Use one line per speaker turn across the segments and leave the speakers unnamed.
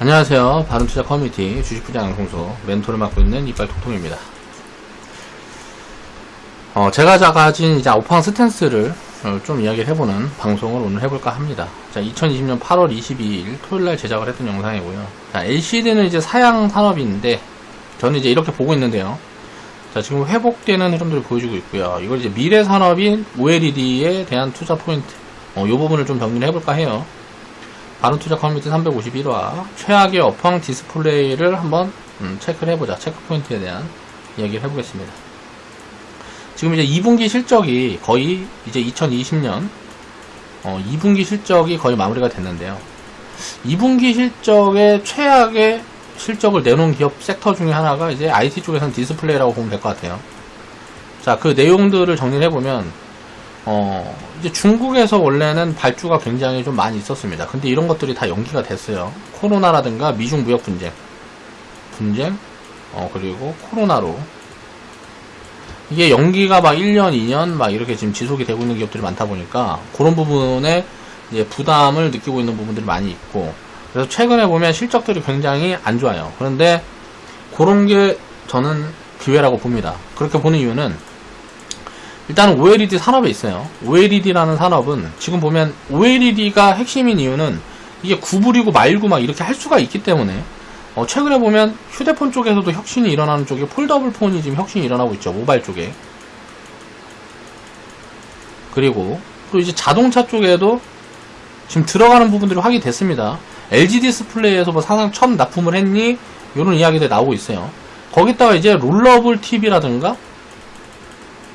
안녕하세요. 바른투자 커뮤니티 주식부장 양성소 멘토를 맡고 있는 이빨통통입니다. 제가 가진 이제 오팡 스탠스를 좀 이야기를 해보는 방송을 오늘 해볼까 합니다. 자, 2020년 8월 22일 토요일날 제작을 했던 영상이고요. 자, LCD는 이제 사양 산업인데 저는 이제 이렇게 보고 있는데요. 자, 지금 회복되는 흐름들을 보여주고 있고요. 이걸 이제 미래 산업인 OLED에 대한 투자 포인트, 이 부분을 좀 정리를 해볼까 해요. 바른투자 커뮤니티 351화 최악의 업황 디스플레이를 한번 체크를 해보자. 체크 포인트에 대한 이야기를 해보겠습니다. 지금 이제 2분기 실적이 거의 이제 2020년 2분기 실적이 거의 마무리가 됐는데요. 2분기 실적의 최악의 실적을 내놓은 기업 섹터 중에 하나가 이제 IT 쪽에서는 디스플레이라고 보면 될 것 같아요. 자, 그 내용들을 정리를 해보면 이제 중국에서 원래는 발주가 굉장히 좀 많이 있었습니다. 근데 이런 것들이 다 연기가 됐어요. 코로나라든가 미중 무역 분쟁, 그리고 코로나로 이게 연기가 막 1년, 2년 막 이렇게 지금 지속이 되고 있는 기업들이 많다 보니까 그런 부분에 이제 부담을 느끼고 있는 부분들이 많이 있고, 그래서 최근에 보면 실적들이 굉장히 안 좋아요. 그런데 그런 게 저는 기회라고 봅니다. 그렇게 보는 이유는 일단은 OLED 산업에 있어요. OLED라는 산업은 지금 보면 OLED가 핵심인 이유는 이게 구부리고 말고 막 이렇게 할 수가 있기 때문에 최근에 보면 휴대폰 쪽에서도 혁신이 일어나는 쪽에 폴더블 폰이 지금 혁신이 일어나고 있죠. 모바일 쪽에. 그리고 또 이제 자동차 쪽에도 지금 들어가는 부분들이 확인이 됐습니다. LG 디스플레이에서 뭐 사상 첫 납품을 했니? 이런 이야기들이 나오고 있어요. 거기다가 이제 롤러블 TV라든가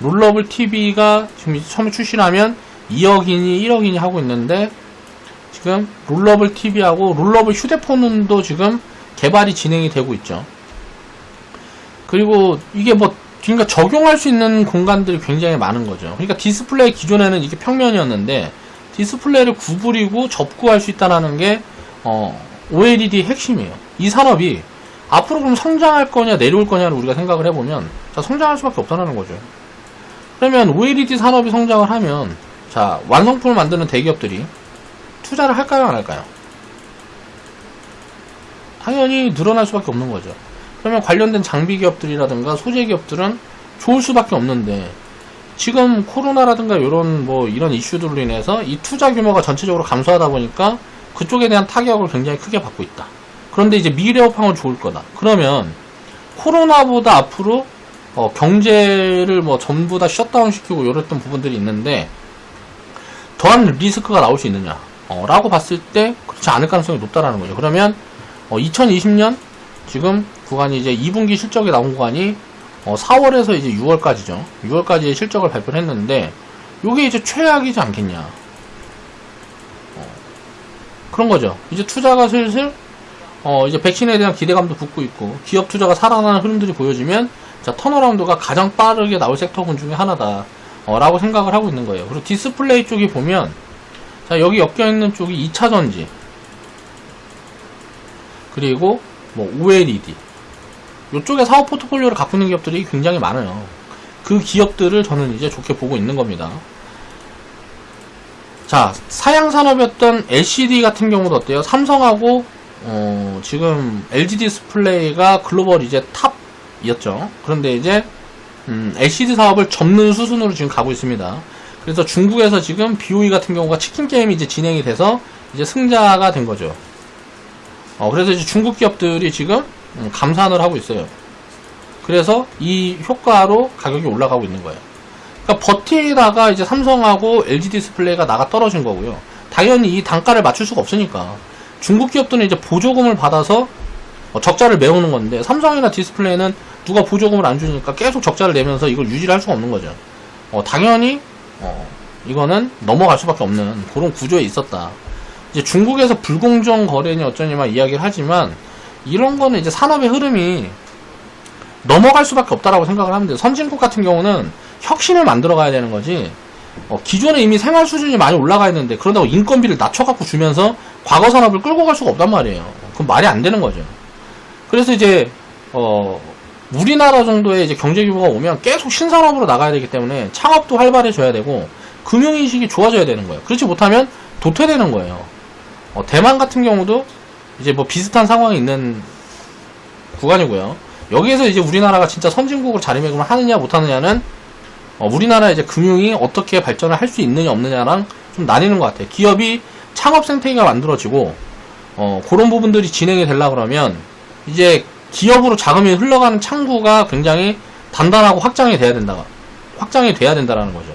롤러블 TV가 지금 처음에 출시를 하면 2억이니 1억이니 하고 있는데, 지금 롤러블 TV하고 롤러블 휴대폰도 지금 개발이 진행이 되고 있죠. 그리고 이게 그러니까 적용할 수 있는 공간들이 굉장히 많은 거죠. 그러니까 디스플레이 기존에는 이게 평면이었는데 디스플레이를 구부리고 접구할 수 있다는 게 OLED 핵심이에요. 이 산업이 앞으로 그럼 성장할 거냐 내려올 거냐를 우리가 생각을 해보면, 자, 성장할 수밖에 없다는 거죠. 그러면 OLED 산업이 성장을 하면, 자, 완성품을 만드는 대기업들이 투자를 할까요, 안 할까요? 당연히 늘어날 수밖에 없는 거죠. 그러면 관련된 장비 기업들이라든가 소재 기업들은 좋을 수밖에 없는데, 지금 코로나라든가 이런 이슈들로 인해서 이 투자 규모가 전체적으로 감소하다 보니까 그쪽에 대한 타격을 굉장히 크게 받고 있다. 그런데 이제 미래 업황은 좋을 거다. 그러면 코로나보다 앞으로 경제를 전부 다 셧다운 시키고 이랬던 부분들이 있는데 더한 리스크가 나올 수 있느냐 라고 봤을 때 그렇지 않을 가능성이 높다라는 거죠. 그러면 2020년 지금 구간이 이제 2분기 실적이 나온 구간이 4월에서 이제 6월까지죠. 6월까지의 실적을 발표를 했는데 요게 이제 최악이지 않겠냐, 그런 거죠. 이제 투자가 슬슬 이제 백신에 대한 기대감도 붙고 있고 기업 투자가 살아나는 흐름들이 보여지면, 자, 턴어라운드가 가장 빠르게 나올 섹터군 중에 하나다 라고 생각을 하고 있는 거예요. 그리고 디스플레이 쪽이 보면, 자, 여기 엮여있는 쪽이 2차전지 그리고 OLED 요쪽에 사업 포트폴리오를 갖고 있는 기업들이 굉장히 많아요. 그 기업들을 저는 이제 좋게 보고 있는 겁니다. 자, 사양 산업이었던 LCD 같은 경우도 어때요? 삼성하고 지금 LG 디스플레이가 글로벌 이제 탑이었죠. 그런데 이제 LCD 사업을 접는 수순으로 지금 가고 있습니다. 그래서 중국에서 지금 BOE 같은 경우가 치킨 게임이 이제 진행이 돼서 이제 승자가 된 거죠. 그래서 이제 중국 기업들이 지금 감산을 하고 있어요. 그래서 이 효과로 가격이 올라가고 있는 거예요. 그러니까 버티다가 이제 삼성하고 LG 디스플레이가 나가 떨어진 거고요. 당연히 이 단가를 맞출 수가 없으니까 중국 기업들은 이제 보조금을 받아서 적자를 메우는 건데, 삼성이나 디스플레이는 누가 보조금을 안 주니까 계속 적자를 내면서 이걸 유지를 할 수가 없는 거죠. 당연히 이거는 넘어갈 수밖에 없는 그런 구조에 있었다. 이제 중국에서 불공정 거래니 어쩌니 막 이야기를 하지만 이런 거는 이제 산업의 흐름이 넘어갈 수밖에 없다라고 생각을 하면 돼요. 선진국 같은 경우는 혁신을 만들어 가야 되는 거지, 기존에 이미 생활 수준이 많이 올라가 있는데 그런다고 인건비를 낮춰갖고 주면서 과거 산업을 끌고 갈 수가 없단 말이에요. 그건 말이 안 되는 거죠. 그래서 이제 우리나라 정도의 이제 경제 규모가 오면 계속 신산업으로 나가야 되기 때문에 창업도 활발해져야 되고 금융인식이 좋아져야 되는 거예요. 그렇지 못하면 도태되는 거예요. 대만 같은 경우도 이제 뭐 비슷한 상황이 있는 구간이고요. 여기에서 이제 우리나라가 진짜 선진국으로 자리매김을 하느냐 못하느냐는 우리나라 이제 금융이 어떻게 발전을 할 수 있느냐 없느냐랑 좀 나뉘는 것 같아요. 기업이 창업 생태계가 만들어지고 그런 부분들이 진행이 되려 그러면 이제 기업으로 자금이 흘러가는 창구가 굉장히 단단하고 확장이 돼야 된다라는 거죠.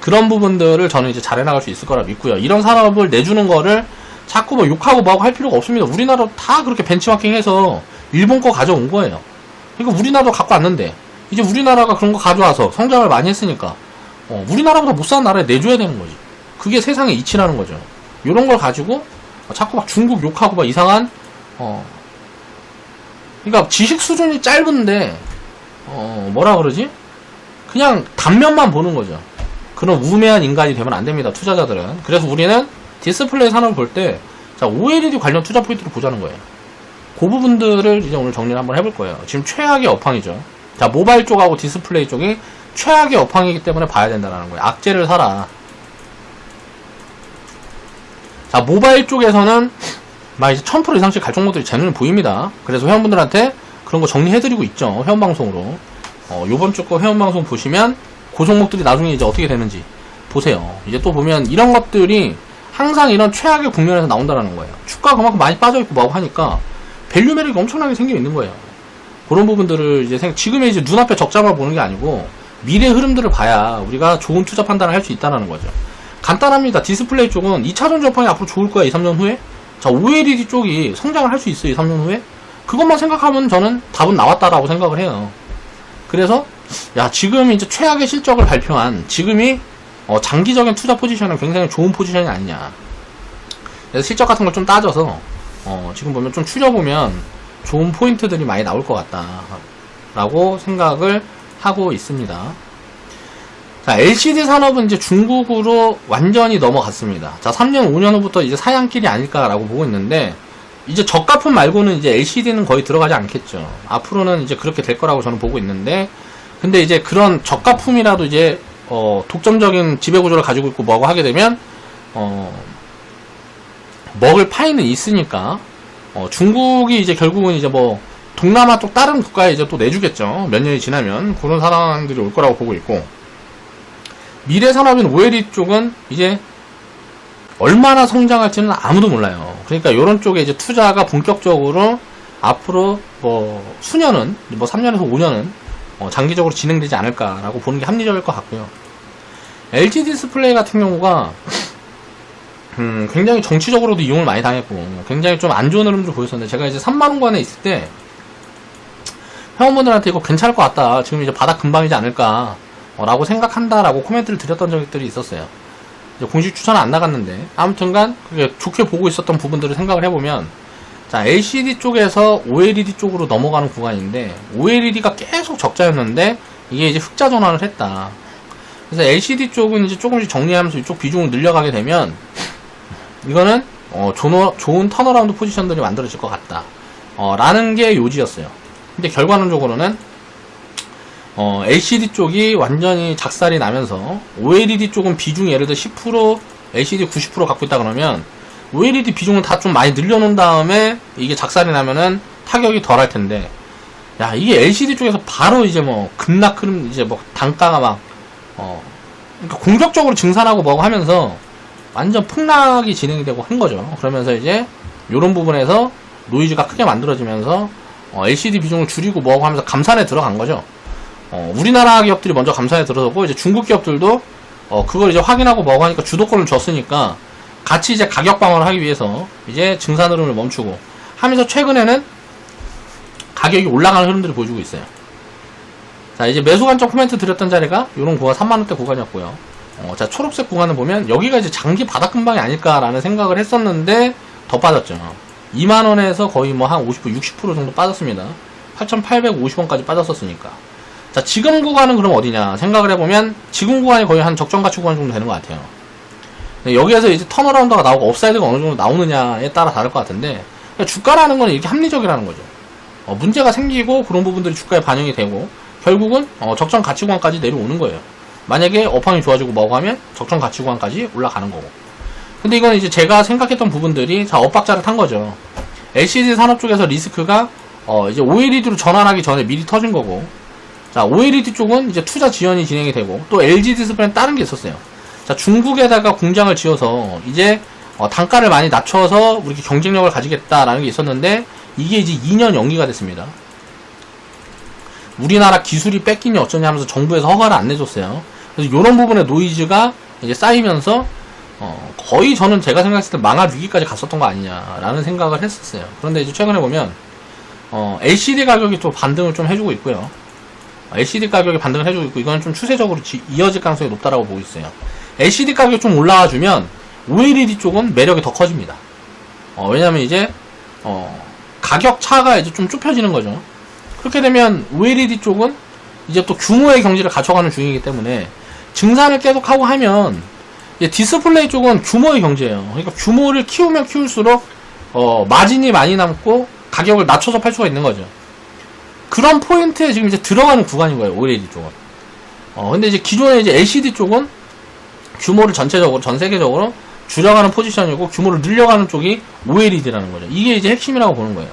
그런 부분들을 저는 이제 잘 해나갈 수 있을 거라 믿고요. 이런 산업을 내주는 거를 자꾸 뭐 욕하고 뭐하고 할 필요가 없습니다. 우리나라도 다 그렇게 벤치마킹해서 일본 거 가져온 거예요. 그러니까 우리나라도 갖고 왔는데 이제 우리나라가 그런 거 가져와서 성장을 많이 했으니까 우리나라보다 못 사는 나라에 내줘야 되는 거지. 그게 세상의 이치라는 거죠. 이런 걸 가지고 자꾸 막 중국 욕하고 막 이상한 그러니까 지식 수준이 짧은데 뭐라 그러지? 그냥 단면만 보는 거죠. 그런 우매한 인간이 되면 안 됩니다. 투자자들은. 그래서 우리는 디스플레이 산업을 볼 때 OLED 관련 투자 포인트를 보자는 거예요. 그 부분들을 이제 오늘 정리를 한번 해볼 거예요. 지금 최악의 업황이죠. 자, 모바일 쪽하고 디스플레이 쪽이 최악의 업황이기 때문에 봐야 된다는 거예요. 악재를 사라. 자, 모바일 쪽에서는 막 이제 1000% 이상씩 갈 종목들이 제 눈에 보입니다. 그래서 회원분들한테 그런 거 정리해드리고 있죠. 회원방송으로. 요번 주 거 회원방송 보시면 그 종목들이 나중에 이제 어떻게 되는지 보세요. 이제 또 보면 이런 것들이 항상 이런 최악의 국면에서 나온다는 거예요. 주가가 그만큼 많이 빠져있고 뭐하고 하니까 밸류 매력이 엄청나게 생겨 있는 거예요. 그런 부분들을 이제 지금의 이제 눈앞에 적자만 보는 게 아니고 미래 흐름들을 봐야 우리가 좋은 투자 판단을 할 수 있다는 거죠. 간단합니다. 디스플레이 쪽은 2차전 전방이 앞으로 좋을 거야, 2, 3년 후에. 자, OLED 쪽이 성장을 할 수 있어요, 2, 3년 후에. 그것만 생각하면 저는 답은 나왔다라고 생각을 해요. 그래서 야, 지금 이제 최악의 실적을 발표한 지금이 장기적인 투자 포지션은 굉장히 좋은 포지션이 아니냐. 그래서 실적 같은 걸 좀 따져서 지금 보면 좀 추려보면 좋은 포인트들이 많이 나올 것 같다 라고 생각을 하고 있습니다. 자, LCD 산업은 이제 중국으로 완전히 넘어갔습니다. 자, 3년 5년 후부터 이제 사양길이 아닐까라고 보고 있는데 이제 저가품 말고는 이제 LCD는 거의 들어가지 않겠죠. 앞으로는 이제 그렇게 될 거라고 저는 보고 있는데, 근데 이제 그런 저가품이라도 이제 독점적인 지배구조를 가지고 있고 뭐하고 하게 되면 먹을 파이는 있으니까 중국이 이제 결국은 이제 뭐 동남아 쪽 다른 국가에 이제 또 내주겠죠. 몇 년이 지나면 그런 상황들이 올 거라고 보고 있고, 미래 산업인 OLED 쪽은 이제 얼마나 성장할지는 아무도 몰라요. 그러니까 이런 쪽에 이제 투자가 본격적으로 앞으로 뭐 수년은 뭐 3년에서 5년은 장기적으로 진행되지 않을까라고 보는 게 합리적일 것 같고요. LG 디스플레이 같은 경우가 굉장히 정치적으로도 이용을 많이 당했고 굉장히 좀 안 좋은 흐름도 보였었는데, 제가 이제 3만원권에 있을 때 회원분들한테 이거 괜찮을 것 같다, 지금 이제 바닥 금방이지 않을까 라고 생각한다라고 코멘트를 드렸던 적들이 있었어요. 이제 공식 추천은 안 나갔는데 아무튼간 그게 좋게 보고 있었던 부분들을 생각을 해보면, 자, LCD 쪽에서 OLED 쪽으로 넘어가는 구간인데 OLED가 계속 적자였는데 이게 이제 흑자 전환을 했다. 그래서 LCD 쪽은 이제 조금씩 정리하면서 이쪽 비중을 늘려가게 되면 이거는 좋은 턴어라운드 포지션들이 만들어질 것 같다 라는 게 요지였어요. 근데 결과론적으로는 LCD 쪽이 완전히 작살이 나면서 OLED 쪽은 비중이 예를 들어 10%, LCD 90% 갖고 있다 그러면 OLED 비중은 다 좀 많이 늘려놓은 다음에 이게 작살이 나면은 타격이 덜 할 텐데, 야, 이게 LCD 쪽에서 바로 이제 뭐 급락 흐름, 이제 뭐 단가가 막 그러니까 공격적으로 증산하고 뭐고 하면서 완전 폭락이 진행이 되고 한 거죠. 그러면서 이제 요런 부분에서 노이즈가 크게 만들어지면서 LCD 비중을 줄이고 뭐하고 하면서 감산에 들어간 거죠. 우리나라 기업들이 먼저 감산에 들어서고 이제 중국 기업들도 그걸 이제 확인하고 뭐하고 하니까 주도권을 줬으니까 같이 이제 가격 방어를 하기 위해서 이제 증산 흐름을 멈추고 하면서 최근에는 가격이 올라가는 흐름들을 보여주고 있어요. 자, 이제 매수 관점 코멘트 드렸던 자리가 요런 구간 3만원대 구간이었고요. 자, 초록색 구간을 보면 여기가 이제 장기 바닥 근방이 아닐까라는 생각을 했었는데 더 빠졌죠. 2만원에서 거의 뭐 한 50%, 60% 정도 빠졌습니다. 8,850원까지 빠졌었으니까. 자, 지금 구간은 그럼 어디냐 생각을 해보면 지금 구간이 거의 한 적정 가치 구간 정도 되는 것 같아요. 여기에서 이제 턴어라운드가 나오고 업사이드가 어느 정도 나오느냐에 따라 다를 것 같은데, 그러니까 주가라는 건 이렇게 합리적이라는 거죠. 문제가 생기고 그런 부분들이 주가에 반영이 되고 결국은 적정 가치 구간까지 내려오는 거예요. 만약에 업황이 좋아지고 뭐고 하면 적정 가치 구간까지 올라가는 거고. 근데 이건 이제 제가 생각했던 부분들이 자 엇박자를 탄 거죠. LCD 산업 쪽에서 리스크가 이제 OLED로 전환하기 전에 미리 터진 거고, 자 OLED 쪽은 이제 투자 지연이 진행이 되고, 또 LG 디스플레이는 다른 게 있었어요. 자 중국에다가 공장을 지어서 이제 단가를 많이 낮춰서 우리 경쟁력을 가지겠다라는 게 있었는데, 이게 이제 2년 연기가 됐습니다. 우리나라 기술이 뺏기니 어쩌냐 하면서 정부에서 허가를 안 내줬어요. 그래서 이런 부분에 노이즈가 이제 쌓이면서 거의 저는 제가 생각했을 때 망할 위기까지 갔었던 거 아니냐라는 생각을 했었어요. 그런데 이제 최근에 보면 LCD 가격이 또 반등을 좀 해주고 있고요. LCD 가격이 반등을 해주고 있고, 이건 좀 추세적으로 이어질 가능성이 높다라고 보고 있어요. LCD 가격이 좀 올라와주면 OLED 쪽은 매력이 더 커집니다. 왜냐면 이제 가격 차가 이제 좀 좁혀지는 거죠. 그렇게 되면 OLED 쪽은 이제 또 규모의 경지를 갖춰가는 중이기 때문에 증산을 계속하고 하면, 이제 디스플레이 쪽은 규모의 경제예요. 그러니까 규모를 키우면 키울수록 마진이 많이 남고 가격을 낮춰서 팔 수가 있는 거죠. 그런 포인트에 지금 이제 들어가는 구간인 거예요, OLED 쪽은. 근데 이제 기존의 이제 LCD 쪽은 규모를 전체적으로, 전 세계적으로 줄여가는 포지션이고, 규모를 늘려가는 쪽이 OLED라는 거죠. 이게 이제 핵심이라고 보는 거예요.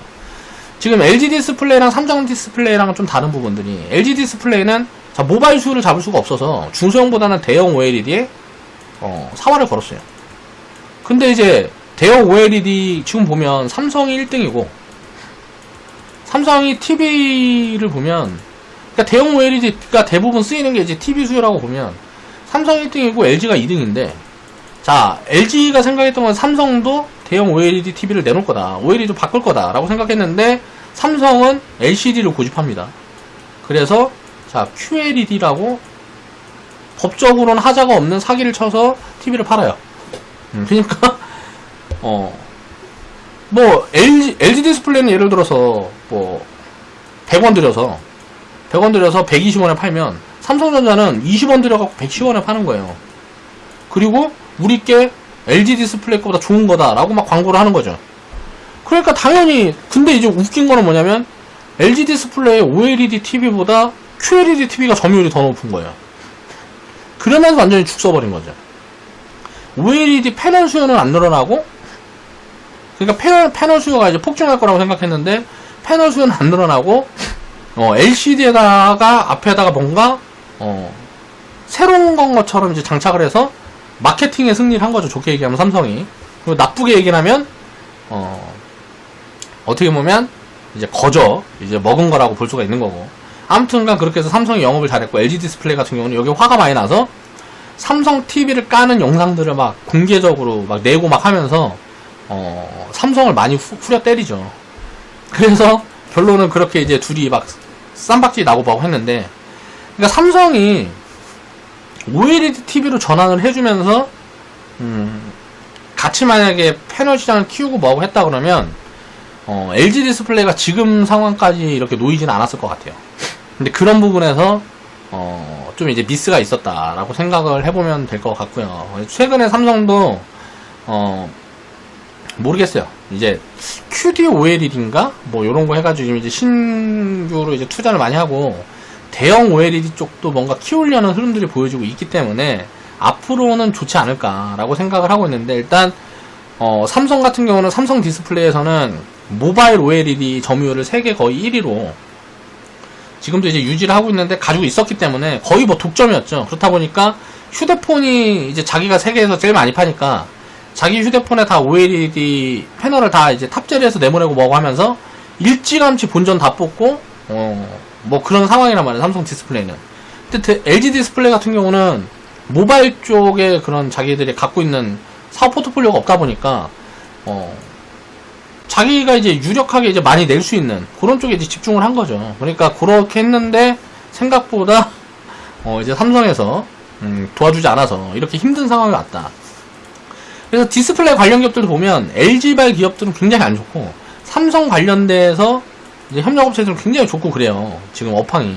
지금 LG 디스플레이랑 삼성 디스플레이랑은 좀 다른 부분들이, LG 디스플레이는 자 모바일 수요를 잡을 수가 없어서 중소형보다는 대형 OLED에 사활을 걸었어요. 근데 이제 대형 OLED 지금 보면 삼성이 1등이고, 삼성이 TV를 보면, 그러니까 대형 OLED가 대부분 쓰이는 게 이제 TV 수요라고 보면 삼성이 1등이고 LG가 2등인데, 자 LG가 생각했던 건 삼성도 대형 OLED TV를 내놓을 거다, OLED 좀 바꿀 거다 라고 생각했는데, 삼성은 LCD를 고집합니다. 그래서 자 QLED라고 법적으로는 하자가 없는 사기를 쳐서 TV를 팔아요. 그러니까 뭐 LG 디스플레이는 예를 들어서 뭐 100원 들여서 120원에 팔면, 삼성전자는 20원 들여갖고 110원에 파는 거예요. 그리고 우리께 LG 디스플레이 거보다 좋은 거다 라고 막 광고를 하는 거죠. 그러니까 당연히, 근데 이제 웃긴 거는 뭐냐면 LG 디스플레이 OLED TV보다 QLED TV가 점유율이 더 높은 거예요. 그러면서 완전히 죽 써버린 거죠. OLED 패널 수요는 안 늘어나고, 그러니까 패널 수요가 이제 폭증할 거라고 생각했는데 패널 수요는 안 늘어나고, LCD에다가 앞에다가 뭔가 새로운 건 것처럼 이제 장착을 해서 마케팅에 승리를 한 거죠. 좋게 얘기하면 삼성이. 그리고 나쁘게 얘기를 하면 어떻게 보면 이제 거저 이제 먹은 거라고 볼 수가 있는 거고. 아무튼간 그렇게 해서 삼성이 영업을 잘했고, LG 디스플레이 같은 경우는 여기 화가 많이 나서 삼성 TV를 까는 영상들을 막 공개적으로 막 내고 막 하면서 삼성을 많이 후려 때리죠. 그래서 결론은 그렇게 이제 둘이 막 쌈박질 나고 막 했는데, 그러니까 삼성이 OLED TV로 전환을 해주면서 같이 만약에 패널 시장을 키우고 뭐하고 했다 그러면 LG 디스플레이가 지금 상황까지 이렇게 놓이지는 않았을 것 같아요. 근데 그런 부분에서 좀 이제 미스가 있었다라고 생각을 해보면 될 것 같고요. 최근에 삼성도 모르겠어요. 이제 QD OLED인가 뭐 요런 거 해가지고 지금 이제 신규로 이제 투자를 많이 하고, 대형 OLED 쪽도 뭔가 키우려는 흐름들이 보여지고 있기 때문에 앞으로는 좋지 않을까라고 생각을 하고 있는데, 일단 삼성 같은 경우는 삼성 디스플레이에서는 모바일 OLED 점유율을 세계 거의 1위로 지금도 이제 유지를 하고 있는데, 가지고 있었기 때문에 거의 뭐 독점이었죠. 그렇다 보니까 휴대폰이 이제 자기가 세계에서 제일 많이 파니까 자기 휴대폰에 다 OLED 패널을 다 이제 탑재를 해서 내보내고 뭐고 하면서 일찌감치 본전 다 뽑고 뭐 그런 상황이란 말이에요, 삼성 디스플레이는. 근데 LG 디스플레이 같은 경우는 모바일 쪽에 그런 자기들이 갖고 있는 사업 포트폴리오가 없다 보니까 자기가 이제 유력하게 이제 많이 낼 수 있는 그런 쪽에 이제 집중을 한 거죠. 그러니까 그렇게 했는데 생각보다 이제 삼성에서 도와주지 않아서 이렇게 힘든 상황이 왔다. 그래서 디스플레이 관련 기업들도 보면 LG발 기업들은 굉장히 안 좋고, 삼성 관련돼서 이제 협력업체들은 굉장히 좋고 그래요, 지금 업황이.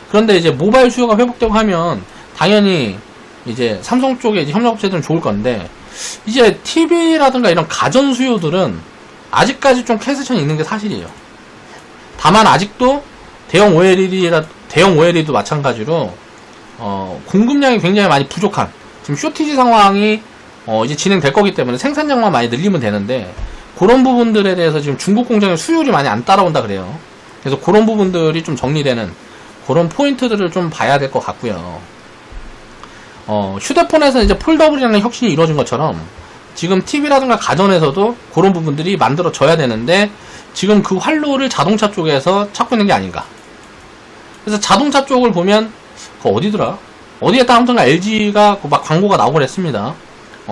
그런데 이제 모바일 수요가 회복되고 하면 당연히 이제 삼성 쪽에 이제 협력업체들은 좋을 건데, 이제 TV라든가 이런 가전 수요들은 아직까지 좀 캐스천이 있는 게 사실이에요. 다만 아직도 대형 OLED도 마찬가지로 공급량이 굉장히 많이 부족한, 지금 쇼티지 상황이 이제 진행될 거기 때문에 생산량만 많이 늘리면 되는데, 그런 부분들에 대해서 지금 중국 공장의 수율이 많이 안 따라온다 그래요. 그래서 그런 부분들이 좀 정리되는 그런 포인트들을 좀 봐야 될 것 같고요. 휴대폰에서 이제 폴더블이라는 혁신이 이루어진 것처럼 지금 TV라든가 가전에서도 그런 부분들이 만들어져야 되는데, 지금 그 활로를 자동차 쪽에서 찾고 있는 게 아닌가. 그래서 자동차 쪽을 보면 어디더라? 어디에다 아무튼 LG가 막 광고가 나오고 했습니다.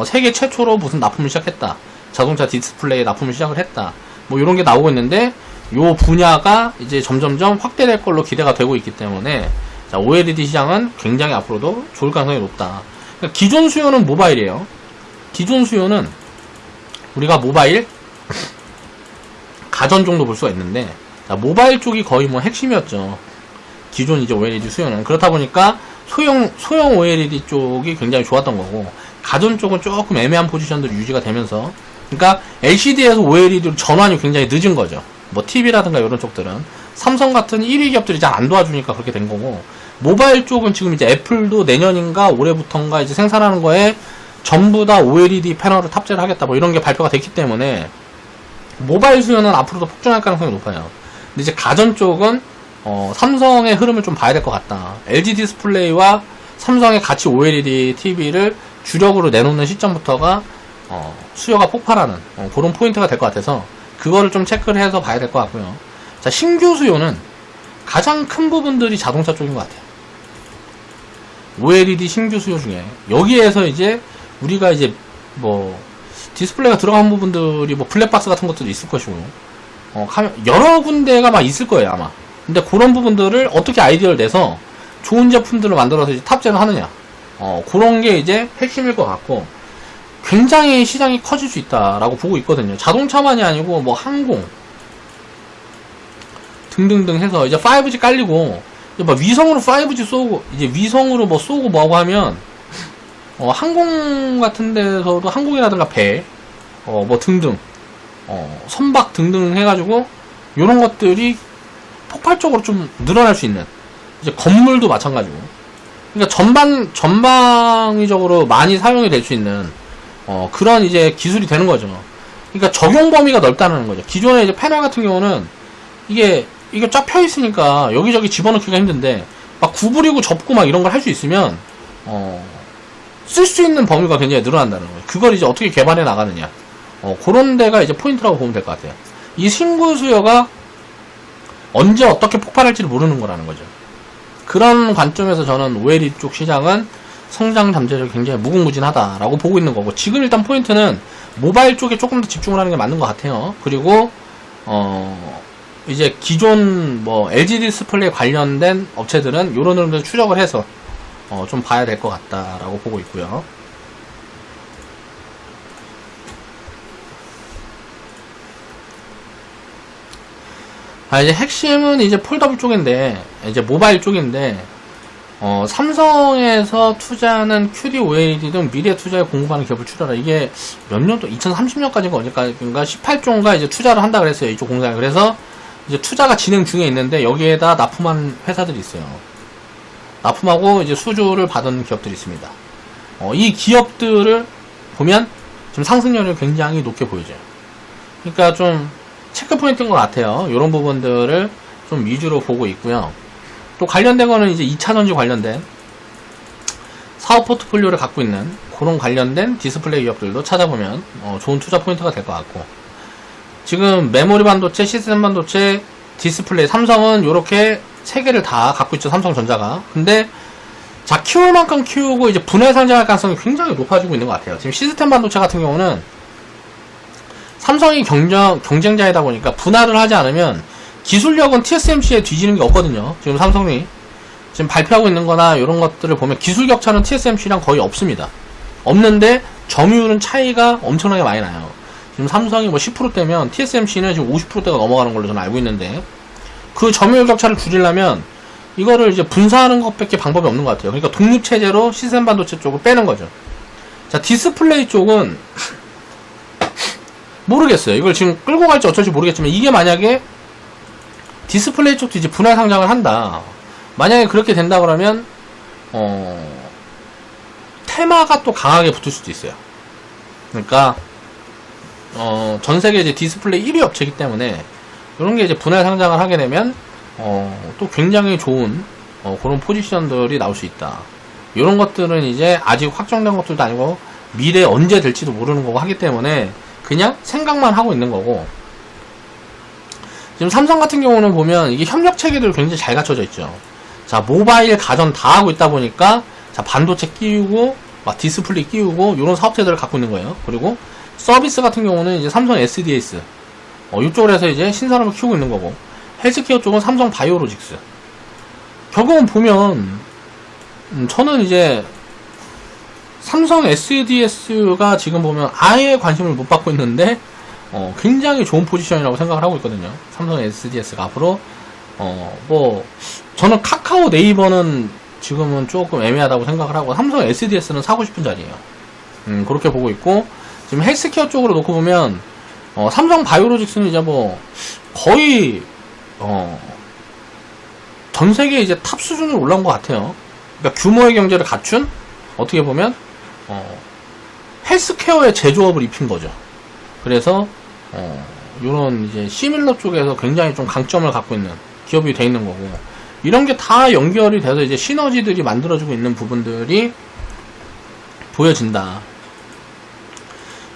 세계 최초로 무슨 납품을 시작했다. 자동차 디스플레이 납품을 시작을 했다. 뭐 이런 게 나오고 있는데, 요 분야가 이제 점점점 확대될 걸로 기대가 되고 있기 때문에, 자, OLED 시장은 굉장히 앞으로도 좋을 가능성이 높다. 그러니까 기존 수요는 모바일이에요. 기존 수요는 우리가 모바일, 가전 정도 볼 수가 있는데, 자, 모바일 쪽이 거의 뭐 핵심이었죠. 기존 이제 OLED 수요는. 그렇다 보니까 소형 OLED 쪽이 굉장히 좋았던 거고, 가전 쪽은 조금 애매한 포지션들이 유지가 되면서, 그러니까 LCD에서 OLED로 전환이 굉장히 늦은 거죠. 뭐 TV라든가 이런 쪽들은 삼성 같은 1위 기업들이 잘 안 도와주니까 그렇게 된 거고, 모바일 쪽은 지금 이제 애플도 내년인가 올해부터인가 이제 생산하는 거에 전부 다 OLED 패널을 탑재를 하겠다, 뭐 이런 게 발표가 됐기 때문에 모바일 수요는 앞으로도 폭증할 가능성이 높아요. 근데 이제 가전 쪽은 삼성의 흐름을 좀 봐야 될 것 같다. LG 디스플레이와 삼성의 같이 OLED TV를 주력으로 내놓는 시점부터가 수요가 폭발하는 그런 포인트가 될 것 같아서 그거를 좀 체크를 해서 봐야 될 것 같고요. 자, 신규 수요는 가장 큰 부분들이 자동차 쪽인 것 같아요. OLED 신규 수요 중에 여기에서 이제 우리가 이제 뭐 디스플레이가 들어간 부분들이 뭐 블랙박스 같은 것들도 있을 것이고, 여러 군데가 막 있을 거예요 아마. 근데 그런 부분들을 어떻게 아이디어를 내서 좋은 제품들을 만들어서 이제 탑재를 하느냐, 그런 게 이제 핵심일 것 같고, 굉장히 시장이 커질 수 있다라고 보고 있거든요. 자동차만이 아니고 뭐 항공 등등등 해서 이제 5G 깔리고, 이제 막 위성으로 5G 쏘고, 이제 위성으로 뭐 쏘고 뭐하고 하면 항공 같은 데서도 항공이라든가 배, 뭐 등등, 선박 등등 해가지고 요런 것들이 폭발적으로 좀 늘어날 수 있는, 이제 건물도 마찬가지고, 그러니까 전방위적으로 많이 사용이 될 수 있는 그런 이제 기술이 되는 거죠. 그러니까 적용 범위가 넓다는 거죠. 기존의 이제 패널 같은 경우는 이게 쫙 펴 있으니까 여기저기 집어넣기가 힘든데, 막 구부리고 접고 막 이런 걸 할 수 있으면 쓸 수 있는 범위가 굉장히 늘어난다는 거예요. 그걸 이제 어떻게 개발해 나가느냐, 그런 데가 이제 포인트라고 보면 될 것 같아요. 이 신구 수요가 언제 어떻게 폭발할지를 모르는 거라는 거죠. 그런 관점에서 저는 OLED 쪽 시장은 성장 잠재력이 굉장히 무궁무진하다라고 보고 있는 거고, 지금 일단 포인트는 모바일 쪽에 조금 더 집중을 하는 게 맞는 것 같아요. 그리고 이제 기존 뭐 LG 디스플레이 관련된 업체들은 요런 흐름들 추적을 해서 좀 봐야 될 것 같다라고 보고 있고요. 이제 핵심은 이제 폴더블 쪽인데, 이제 모바일 쪽인데, 삼성에서 투자하는 QD OLED 등 미래 투자에 공급하는 기업을 추려라. 이게 몇 년도, 2030년까지인가 언제까지인가 18조인가 이제 투자를 한다 그랬어요, 이쪽 공장에. 그래서 이제 투자가 진행 중에 있는데, 여기에다 납품한 회사들이 있어요. 납품하고 이제 수주를 받은 기업들이 있습니다. 이 기업들을 보면 지금 상승률이 굉장히 높게 보이죠. 그러니까 좀 체크 포인트인 것 같아요. 이런 부분들을 좀 위주로 보고 있고요. 또 관련된 거는 이제 2차전지 관련된 사업 포트폴리오를 갖고 있는 그런 관련된 디스플레이 기업들도 찾아보면 좋은 투자 포인트가 될 것 같고, 지금 메모리 반도체, 시스템 반도체, 디스플레이, 삼성은 요렇게 세 개를 다 갖고 있죠, 삼성전자가. 근데 자, 키울 만큼 키우고 이제 분할 상장할 가능성이 굉장히 높아지고 있는 것 같아요. 지금 시스템 반도체 같은 경우는 삼성이 경쟁자이다 보니까 분할을 하지 않으면 기술력은 TSMC에 뒤지는 게 없거든요. 지금 삼성이 지금 발표하고 있는 거나 이런 것들을 보면 기술 격차는 TSMC랑 거의 없습니다. 없는데 점유율은 차이가 엄청나게 많이 나요. 지금 삼성이 뭐 10%대면 TSMC는 지금 50%대가 넘어가는 걸로 저는 알고 있는데, 그 점유율 격차를 줄이려면 이거를 이제 분사하는 것밖에 방법이 없는 것 같아요. 그러니까 독립체제로 시스템 반도체 쪽을 빼는 거죠. 자, 디스플레이 쪽은 모르겠어요. 이걸 지금 끌고 갈지 어쩔지 모르겠지만, 이게 만약에 디스플레이 쪽도 이제 분할 상장을 한다, 만약에 그렇게 된다 그러면 테마가 또 강하게 붙을 수도 있어요. 그러니까 전 세계 이제 디스플레이 1위 업체이기 때문에 이런 게 이제 분할 상장을 하게 되면 또 굉장히 좋은 그런 포지션들이 나올 수 있다. 이런 것들은 이제 아직 확정된 것들도 아니고 미래에 언제 될지도 모르는 거고 하기 때문에 그냥 생각만 하고 있는 거고, 지금 삼성 같은 경우는 보면 이게 협력 체계들이 굉장히 잘 갖춰져 있죠. 자, 모바일, 가전 다 하고 있다 보니까 자, 반도체 끼우고 막 디스플레이 끼우고 이런 사업체들을 갖고 있는 거예요. 그리고 서비스 같은 경우는 이제 삼성 SDS 이쪽으로 해서 이제 신산업을 키우고 있는 거고, 헬스케어 쪽은 삼성 바이오로직스. 결국은 보면 저는 이제 삼성 SDS가 지금 보면 아예 관심을 못 받고 있는데 굉장히 좋은 포지션이라고 생각을 하고 있거든요. 삼성 SDS가 앞으로 뭐 저는 카카오 네이버는 지금은 조금 애매하다고 생각을 하고 삼성 SDS는 사고 싶은 자리예요. 그렇게 보고 있고, 지금 헬스케어 쪽으로 놓고 보면 삼성 바이오로직스는 이제 뭐 거의 전 세계 이제 탑 수준으로 올라온 것 같아요. 그러니까 규모의 경제를 갖춘, 어떻게 보면 헬스케어의 제조업을 입힌 거죠. 그래서 요런 이제 시밀러 쪽에서 굉장히 좀 강점을 갖고 있는 기업이 돼 있는 거고, 이런 게 다 연결이 돼서 이제 시너지들이 만들어지고 있는 부분들이 보여진다.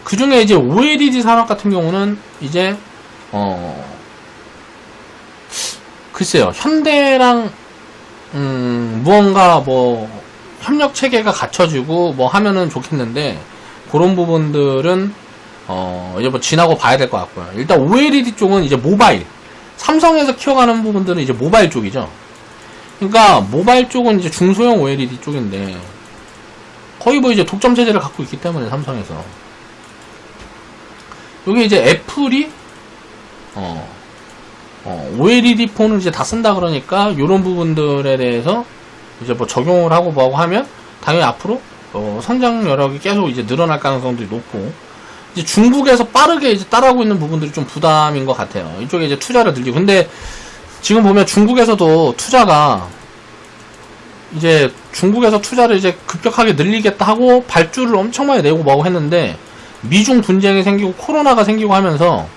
그 중에 이제 OLED 산업 같은 경우는 이제 글쎄요, 현대랑 무언가 뭐 협력 체계가 갖춰지고 뭐 하면은 좋겠는데, 그런 부분들은 이제 뭐 지나고 봐야 될 것 같고요. 일단 OLED 쪽은 이제 모바일, 삼성에서 키워가는 부분들은 이제 모바일 쪽이죠. 그러니까 모바일 쪽은 이제 중소형 OLED 쪽인데 거의 뭐 이제 독점 체제를 갖고 있기 때문에 삼성에서 여기 이제 애플이 OLED 폰을 이제 다 쓴다 그러니까 요런 부분들에 대해서 이제 뭐 적용을 하고 뭐하고 하면 당연히 앞으로 성장 여력이 계속 이제 늘어날 가능성도 높고, 이제 중국에서 빠르게 이제 따라오고 있는 부분들이 좀 부담인 것 같아요. 이쪽에 이제 투자를 늘리고. 근데 지금 보면 중국에서도 투자가 이제 중국에서 투자를 이제 급격하게 늘리겠다 하고 발주를 엄청 많이 내고 뭐하고 했는데, 미중 분쟁이 생기고 코로나가 생기고 하면서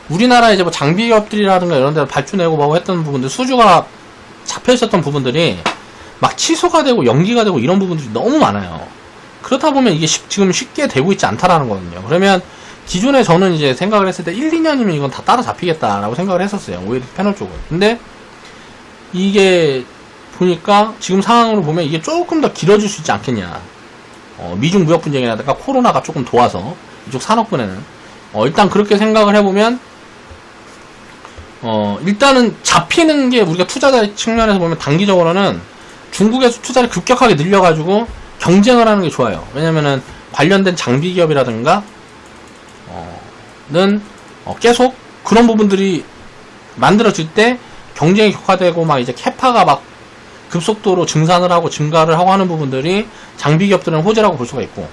우리나라 이제 뭐 장비 기업들이라든가 이런 데로 발주 내고 뭐하고 했던 부분들, 수주가 잡혀 있었던 부분들이 막 취소가 되고 연기가 되고 이런 부분들이 너무 많아요. 그렇다 보면 이게 지금 쉽게 되고 있지 않다라는 거거든요. 그러면 기존에 저는 이제 생각을 했을 때 1, 2년이면 이건 다 따라 잡히겠다라고 생각을 했었어요. OLED 패널 쪽은. 근데 이게 보니까 지금 상황으로 보면 이게 조금 더 길어질 수 있지 않겠냐. 미중 무역 분쟁이라든가 코로나가 조금 도와서 이쪽 산업군에는 일단 그렇게 생각을 해보면 일단은 잡히는 게, 우리가 투자자 측면에서 보면 단기적으로는 중국에서 투자를 급격하게 늘려가지고 경쟁을 하는 게 좋아요. 왜냐면은 관련된 장비 기업이라든가 는 계속 그런 부분들이 만들어질 때 경쟁이 격화되고 막 이제 캐파가 막 급속도로 증산을 하고 증가를 하고 하는 부분들이 장비 기업들은 호재라고 볼 수가 있고,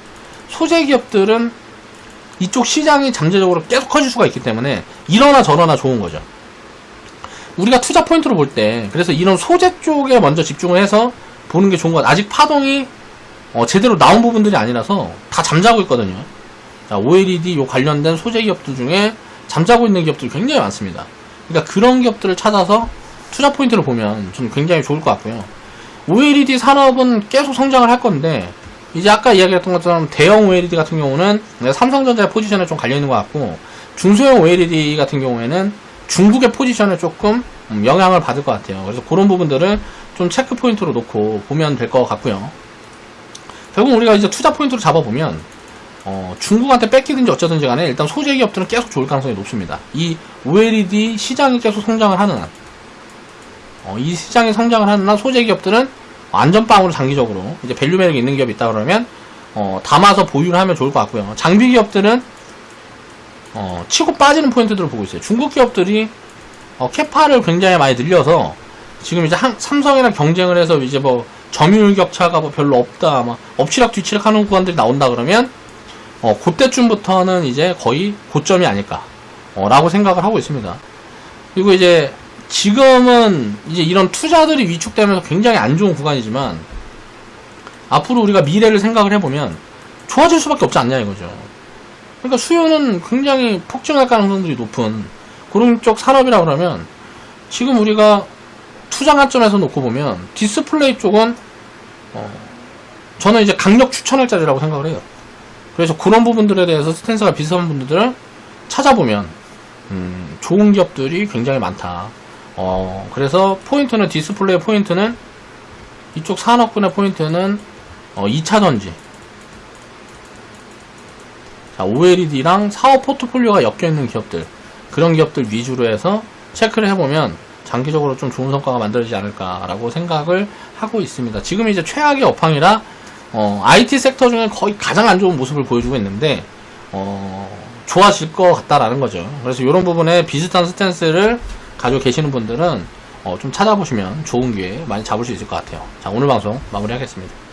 소재 기업들은 이쪽 시장이 잠재적으로 계속 커질 수가 있기 때문에 이러나 저러나 좋은 거죠. 우리가 투자 포인트로 볼 때 그래서 이런 소재 쪽에 먼저 집중을 해서 보는 게 좋은 것 같아요. 아직 파동이 제대로 나온 부분들이 아니라서 다 잠자고 있거든요. 자, OLED 요 관련된 소재 기업들 중에 잠자고 있는 기업들이 굉장히 많습니다. 그러니까 그런 기업들을 찾아서 투자 포인트를 보면 좀 굉장히 좋을 것 같고요. OLED 산업은 계속 성장을 할 건데, 이제 아까 이야기했던 것처럼 대형 OLED 같은 경우는 삼성전자의 포지션에 좀 갈려있는 것 같고, 중소형 OLED 같은 경우에는 중국의 포지션에 조금 영향을 받을 것 같아요. 그래서 그런 부분들을 좀 체크 포인트로 놓고 보면 될 것 같고요. 결국 우리가 이제 투자 포인트로 잡아보면 중국한테 뺏기든지 어쩌든지 간에 일단 소재 기업들은 계속 좋을 가능성이 높습니다. 이 OLED 시장이 계속 성장을 하는 한, 이 시장이 성장을 하는 한 소재 기업들은 안전빵으로 장기적으로 이제 밸류 매력이 있는 기업이 있다 그러면 담아서 보유를 하면 좋을 것 같고요. 장비 기업들은 치고 빠지는 포인트들을 보고 있어요. 중국 기업들이 캐파를 굉장히 많이 늘려서 지금 이제 삼성이랑 경쟁을 해서 이제 뭐 점유율 격차가 뭐 별로 없다, 막 엎치락 뒤치락 하는 구간들이 나온다 그러면 그때쯤부터는 이제 거의 고점이 아닐까 라고 생각을 하고 있습니다. 그리고 이제 지금은 이제 이런 투자들이 위축되면서 굉장히 안 좋은 구간이지만, 앞으로 우리가 미래를 생각을 해보면 좋아질 수밖에 없지 않냐 이거죠. 그러니까 수요는 굉장히 폭증할 가능성들이 높은 그런 쪽 산업이라 그러면 지금 우리가 투자 관점에서 놓고 보면 디스플레이 쪽은 저는 이제 강력 추천할 자리라고 생각을 해요. 그래서 그런 부분들에 대해서 스탠스가 비슷한 분들을 찾아보면 좋은 기업들이 굉장히 많다. 그래서 포인트는 디스플레이 포인트는 이쪽 산업군의 포인트는 2차전지 자, OLED랑 사업 포트폴리오가 엮여있는 기업들 그런 기업들 위주로 해서 체크를 해보면 장기적으로 좀 좋은 성과가 만들어지지 않을까라고 생각을 하고 있습니다. 지금 이제 최악의 업황이라 IT 섹터 중에 거의 가장 안 좋은 모습을 보여주고 있는데 좋아질 것 같다라는 거죠. 그래서 이런 부분에 비슷한 스탠스를 가지고 계시는 분들은 좀 찾아보시면 좋은 기회 많이 잡을 수 있을 것 같아요. 자, 오늘 방송 마무리하겠습니다.